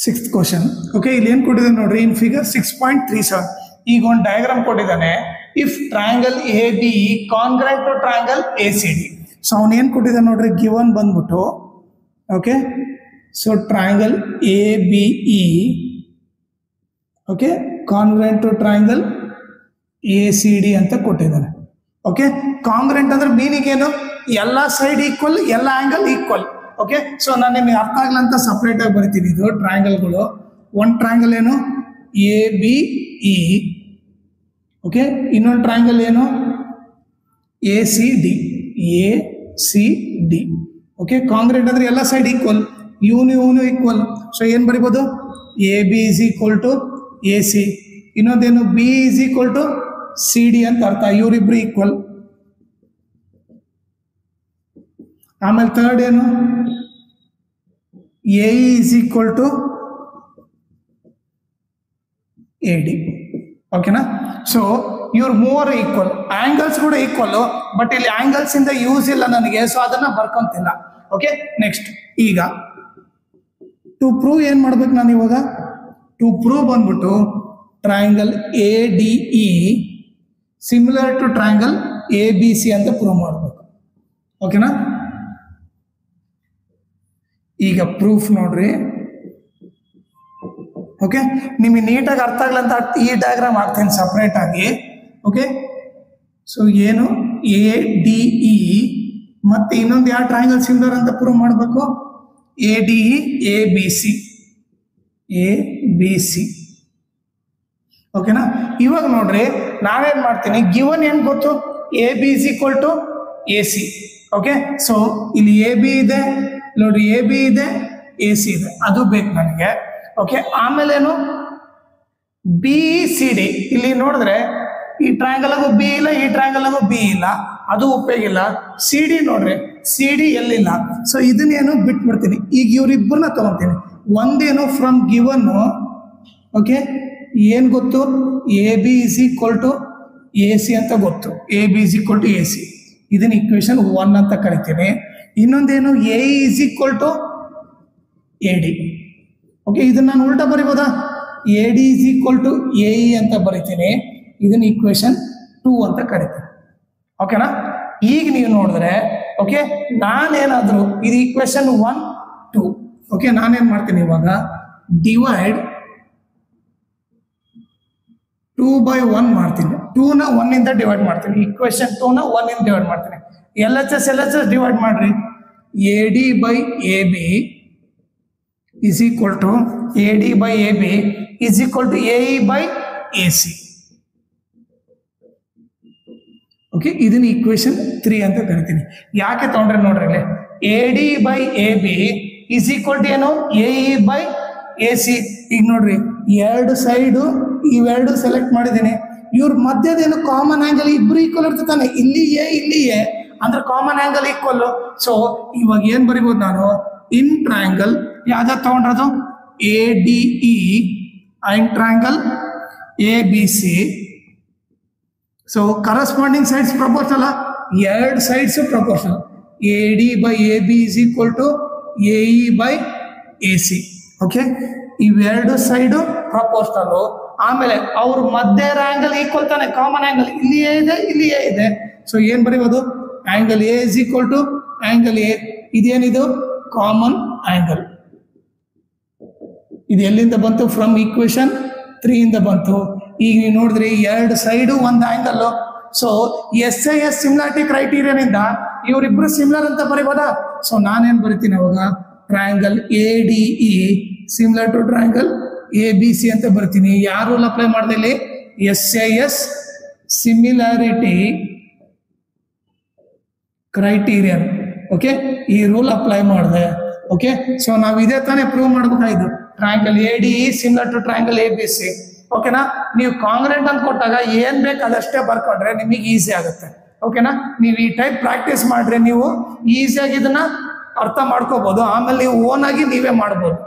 Sixth question. Okay, ಇಲ್ಲಿ ಏನು ಕೊಟ್ಟಿದ್ದಾನೆ ನೋಡ್ರಿ, ಇನ್ ಫಿಗರ್ 6.37 ಈಗ ಒಂದು ಡಯಾಗ್ರಾಮ್ ಕೊಟ್ಟಿದ್ದಾನೆ. If triangle A B congruent to triangle A C D. So ಅವನು ಏನು ಕೊಟ್ಟಿದ್ದಾನೆ ನೋಡ್ರಿ, ಗಿವನ್ ಬಂದ್ಬಿಟ್ಟು okay. So triangle A B E okay congruent to triangle A C D ಅಂತ ಕೊಟ್ಟಿದ್ದಾನೆ. ಓಕೆ, ಕಾಂಗ್ರೆಂಟ್ ಅಂದ್ರೆ ಮೀನಿಂಗ್ ಏನು, ಎಲ್ಲ ಸೈಡ್ ಈಕ್ವಲ್, ಎಲ್ಲ ಆಂಗಲ್ ಈಕ್ವಲ್. ಓಕೆ, ಸೊ ನಾನು ನಿಮಗೆ ಅರ್ಥ ಆಗಲ್ಲ ಅಂತ ಸಪ್ರೇಟ್ ಆಗಿ ಬರಿತೀನಿ. ಇದು ಟ್ರಯಾಂಗಲ್ಗಳು. ಒಂದು ಟ್ರಯಾಂಗಲ್ ಏನು, ಎ ಬಿ ಇ. ಓಕೆ, ಇನ್ನೊಂದು ಟ್ರಯಾಂಗಲ್ ಏನು, A C D. A C D. Okay, congruent ಅಂದ್ರೆ ಎಲ್ಲ ಸೈಡ್ ಈಕ್ವಲ್, ಇವನು ಈಕ್ವಲ್. ಸೊ ಏನು ಬರಿಬೋದು, A B is equal to A C. ಇನ್ನೊಂದೇನು, B is equal to C D ಅಂತ ಅರ್ಥ, ಇವರಿಬ್ರು ಈಕ್ವಲ್. ಆಮೇಲೆ ಥರ್ಡ್ ಏನು, A is equal to A D. ಓಕೆನಾ. ಸೊ ಇವ್ರು ಮೂವರು ಈಕ್ವಲ್, ಆಂಗಲ್ಸ್ ಕೂಡ ಈಕ್ವಲ್, ಬಟ್ ಇಲ್ಲಿ ಆಂಗಲ್ಸ್ ಇಂದ ಯೂಸ್ ಇಲ್ಲ ನನಗೆ, ಸೊ ಅದನ್ನ ಬರ್ಕೊಂತಿಲ್ಲ. ಓಕೆ, ನೆಕ್ಸ್ಟ್ ಈಗ ಟು ಪ್ರೂವ್ ಏನ್ ಮಾಡ್ಬೇಕು ನಾನು ಇವಾಗ, ಟು ಪ್ರೂವ್ ಬಂದ್ಬಿಟ್ಟು triangle A D E similar to triangle A B C ಅಂತ ಪ್ರೂವ್ ಮಾಡಬೇಕು. ಓಕೆನಾ. ಈಗ ಪ್ರೂಫ್ ನೋಡ್ರಿ. ಓಕೆ, ನಿಮಗೆ ನೀಟಾಗಿ ಅರ್ಥ ಆಗಲ್ಲ ಅಂತ ಈ ಡಯಾಗ್ರಾಮ್ ಹಾಕ್ತೀನಿ ಸಪ್ರೇಟ್ ಆಗಿ. ಓಕೆ, ಸೊ ಏನು ಎ ಡಿ ಇ ಮತ್ತೆ ಇನ್ನೊಂದು ಯಾವ ಟ್ರಯಾಂಗಲ್ ಸಿಮಿಲರ್ ಅಂತ ಪ್ರೂವ್ ಮಾಡಬೇಕು, A D E A B C. A B C. ಓಕೆನಾ. ಇವಾಗ ನೋಡ್ರಿ, ನಾವೇನ್ ಮಾಡ್ತೀನಿ, ಗಿವನ್ ಏನ್ ಗೊತ್ತು, A B is equal to A C. Okay, so ಇಲ್ಲಿ ಎ ಬಿ ಇದೆ ನೋಡ್ರಿ, ಎ ಬಿ ಇದೆ, ಎ ಸಿ ಇದೆ, ಅದು ಬೇಕು ನನಗೆ. ಓಕೆ, ಆಮೇಲೆ ಏನು, ಬಿ ಸಿ ಡಿ. ಇಲ್ಲಿ ನೋಡಿದ್ರೆ ಈ ಟ್ರಯಾಂಗಲ್ ಆಗು ಬಿ ಇಲ್ಲ, ಈ ಟ್ರಯಾಂಗಲ್ ಆಗು ಬಿ ಇಲ್ಲ, ಅದು ಉಪಯೋಗಿಲ್ಲ. ಸಿ ಡಿ ನೋಡ್ರಿ, ಸಿ ಡಿ ಎಲ್ಲಿಲ್ಲ. ಸೊ ಇದನ್ನೇನು ಬಿಟ್ಬಿಡ್ತೀನಿ. ಈಗ ಇವ್ರಿಬ್ಬರನ್ನ ತಗೊಂತೀನಿ. ಒಂದೇನು ಫ್ರಮ್ ಗಿವನ್. ಓಕೆ, ಏನ್ ಗೊತ್ತು, A B is equal to A C ಅಂತ ಗೊತ್ತು. A B is equal to A C, ಇದನ್ನ ಇಕ್ವೇಶನ್ 1 ಅಂತ ಕರಿತೀನಿ. ಇನ್ನೊಂದೇನು, A is equal to A D. Okay, ಇದನ್ನ ನಾನು ಉಲ್ಟಾ ಬರಿಬೋದಾ, A D is equal to A E ಅಂತ ಬರಿತೀನಿ. ಇದನ್ನ ಇಕ್ವೇಶನ್ 2 ಅಂತ ಕರಿತೀನಿ. ಓಕೆನಾ. ಈಗ ನೀವು ನೋಡಿದ್ರೆ, ಓಕೆ, ನಾನೇನಾದ್ರು ಇದು ಇಕ್ವೇಶನ್ 1 2. ಓಕೆ, ನಾನೇನ್ ಮಾಡ್ತೀನಿ ಇವಾಗ, ಡಿವೈಡ್ 2/1 ಮಾಡ್ತೀನಿ. 2ನ 1 ಇಂದ ಡಿವೈಡ್ ಮಾಡ್ತೀನಿ. ಇಕ್ವೇಶನ್ 2ನ 1 ಇಂದ ಡಿವೈಡ್ ಮಾಡ್ತೀನಿ. ಎಲ್ ಎಚ್ ಎಸ್ ಡಿವೈಡ್ ಮಾಡ್ರಿ. A D by A B is equal to A D by A B is equal to A E by A C. Okay, ಇದನ್ನ ಇಕ್ವೇಶನ್ 3 ಅಂತ ಕರಿತೀನಿ. ಯಾಕೆ ತಗೊಂಡ್ರೆ ನೋಡ್ರಿ, ಇಲ್ಲಿ A D by A B is equal to ಏನು, A E by A C. ಈಗ ನೋಡ್ರಿ, ಎರಡು ಸೈಡು ಇವೆರಡು ಸೆಲೆಕ್ಟ್ ಮಾಡಿದ್ದೀನಿ. ಇವ್ರ ಮಧ್ಯದೇನು ಕಾಮನ್ ಆಂಗಲ್ ಇಬ್ರು ಈಕ್ವಲ್ ಇರ್ತಾನೆ. ಇಲ್ಲಿ ಎ ಇಲ್ಲಿ ಎ ಅಂದ್ರೆ ಕಾಮನ್ ಆಂಗಲ್ ಈಕ್ವಲ್. ಸೊ ಇವಾಗ ಏನ್ ಬರಿಬೋದು ನಾನು, ಇನ್ ಟ್ರಯಾಂಗಲ್ ಯಾವ್ದು ತಗೊಂಡ್ರದು, A D E and triangle A B C. So corresponding sides proportional, ಎರಡು sides proportional. A D by A B is equal to A E by A C. Okay, ಇವೆರಡು side proportional. ಆಮೇಲೆ ಅವ್ರ ಮಧ್ಯ angle equal ತಾನೆ, common angle ಇಲ್ಲಿಯೇ ಇದೆ, ಇಲ್ಲಿಯೇ ಇದೆ. ಸೊ ಏನ್ ಬರೀಬಹುದು, angle A is equal to angle A. ಇದೇನಿದು ಕಾಮನ್ ಆಂಗಲ್. ಇದು ಎಲ್ಲಿಂದ ಬಂತು, ಫ್ರಮ್ ಇಕ್ವೇಶನ್ 3 ಇಂದ ಬಂತು. ಈಗ ನೀವು ನೋಡಿದ್ರಿ, ಎರಡು ಸೈಡು ಒಂದು angle. So S I S similarity criterion ಇಂದ ಇವರಿಬ್ರು ಸಿಮಿಲರ್ ಅಂತ ಬರೀಬೋದಾ. ಸೊ ನಾನೇನ್ ಬರಿತೀನಿ ಅವಾಗ, triangle A D E similar to triangle A B C ಅಂತ ಬರ್ತೀನಿ. ಯಾವ ರೂಲ್ ಅಪ್ಲೈ ಮಾಡಿದೆ ಇಲ್ಲಿ, S I S similarity criterion. Okay, ಈ ರೂಲ್ ಅಪ್ಲೈ ಮಾಡಿದೆ. ಓಕೆ, ಸೊ ನಾವು ಇದೇ ತಾನೇ ಪ್ರೂವ್ ಮಾಡ್ಬೇಕಾಯ್ತು, triangle A D E similar to triangle A B C. ಓಕೆನಾ. ನೀವು ಕಾಂಗ್ರೆಂಟ್ ಅಂತ ಕೊಟ್ಟಾಗ ಏನ್ ಬೇಕು ಅದಷ್ಟೇ ಬರ್ಕೊಂಡ್ರೆ ನಿಮಗೆ ಈಸಿ ಆಗುತ್ತೆ. ಓಕೆನಾ. ನೀವು ಈ ಟೈಪ್ ಪ್ರಾಕ್ಟೀಸ್ ಮಾಡ್ರೆ ನೀವು ಈಸಿಯಾಗಿ ಇದನ್ನ ಅರ್ಥ ಮಾಡ್ಕೋಬಹುದು. ಆಮೇಲೆ ನೀವು ಓನ್ ಆಗಿ ನೀವೇ ಮಾಡ್ಬೋದು.